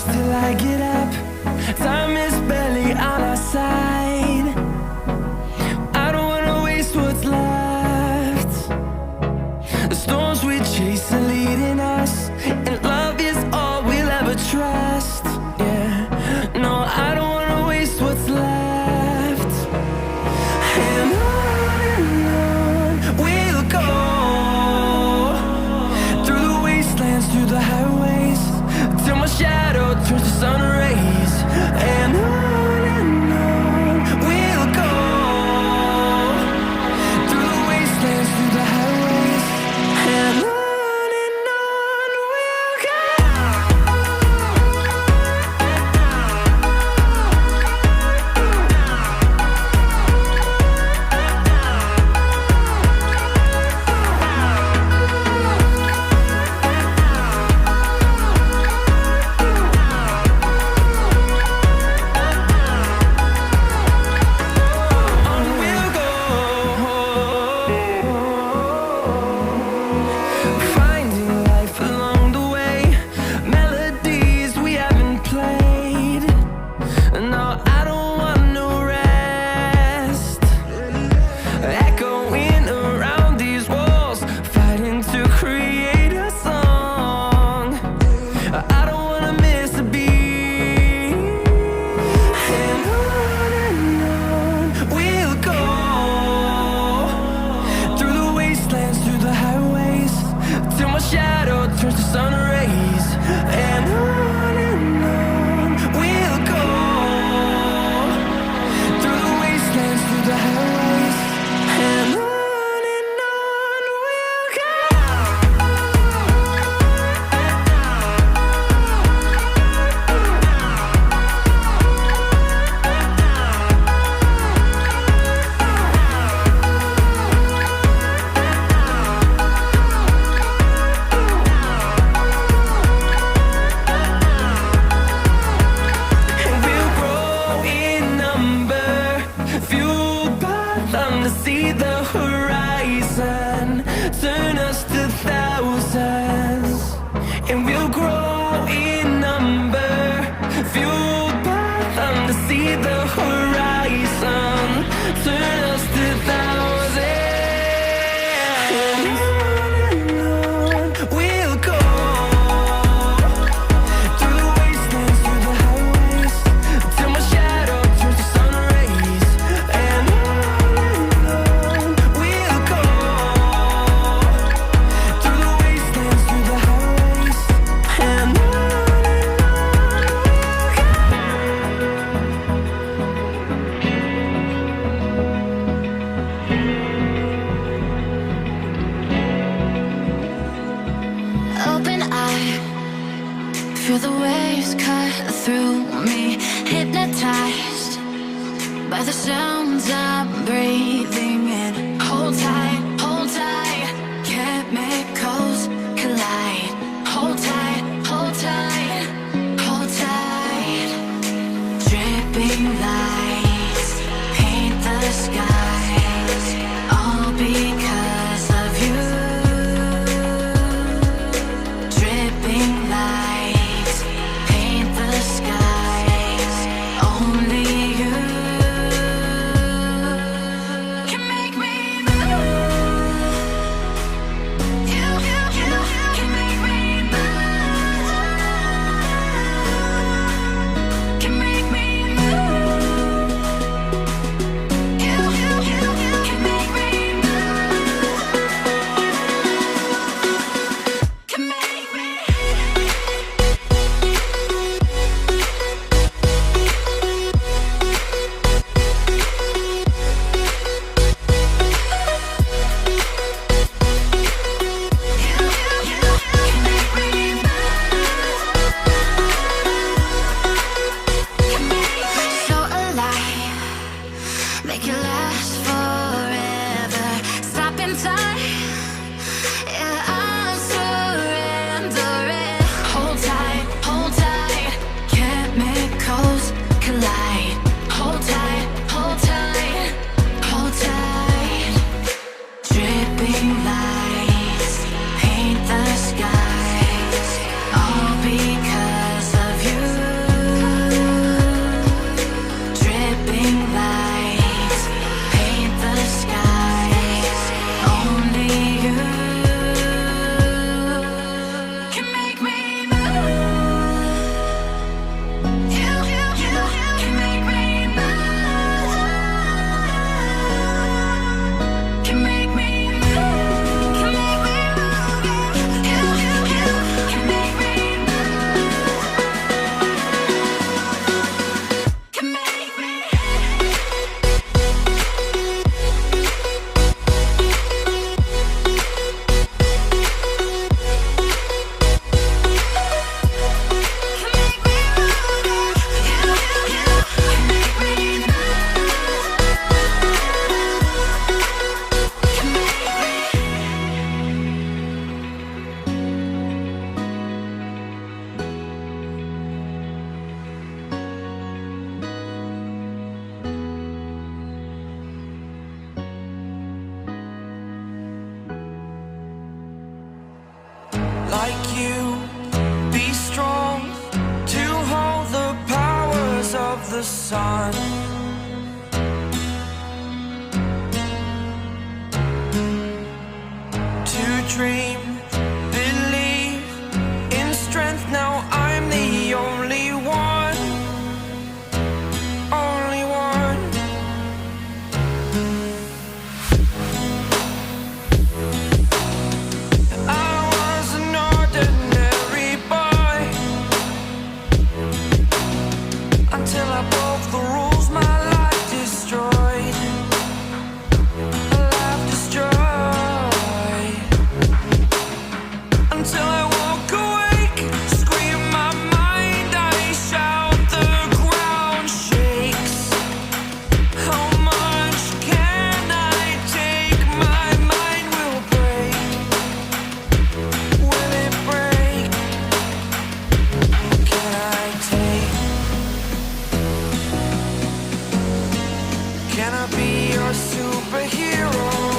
hours till I get up. Time is barely on our side. I don't wanna waste what's left. The storms we chase are leading us, and love is all we'll ever trust. Yeah, no, I don't wanna waste what's left. And on we'll go, through the wastelands, through the highways, till my shadow turns to sun rays. And on we'll go, through the wastelands, through the highways, and on we'll go. Finding life along the way, melodies we haven't played. No, I don't want no rest. Echoing around these walls, fighting to create a song. I don't wanna miss a beat. And on we'll go, through the wastelands, through the highways, till my shadow turns to sun rays. And on we'll go, through the wastelands, through the highways, and on we'll go. And we'll grow in number, fueled by them to see the horizon, turn us to thousands. And we'll grow in number, fueled by them to see the horizon, turn us to thousands. And on we'll go, through the wastelands, through the highways, till my shadow turns to sun rays. And on we'll go, through the wastelands, through the highways, and on we'll go. Open eye, feel the waves cut through me, hypnotized by the sounds I'm breathing in. Hold tight, chemicals collide. Hold tight, hold tight, hold tight. Dripping lights paint the skies, all because of you. Dripping lights paint the skies, only you can make me move. You can make me move. Can make me move. You can make me move. Can make me. So alive, make it last forever. Stop in time, yeah, I'm surrendering. Hold tight, chemicals collide. Hold tight, hold tight. Dripping lights paint the skies, all because of you. the sun. To dream, believe in strength. Now I'm the only one, only one. I was an ordinary boy until I broke the rules. My life destroyed, life destroyed. Until I walk awake, scream my mind, I shout, the ground shakes. How much can I take? My mind will break. Will it break? Can I take? Can I be your superhero?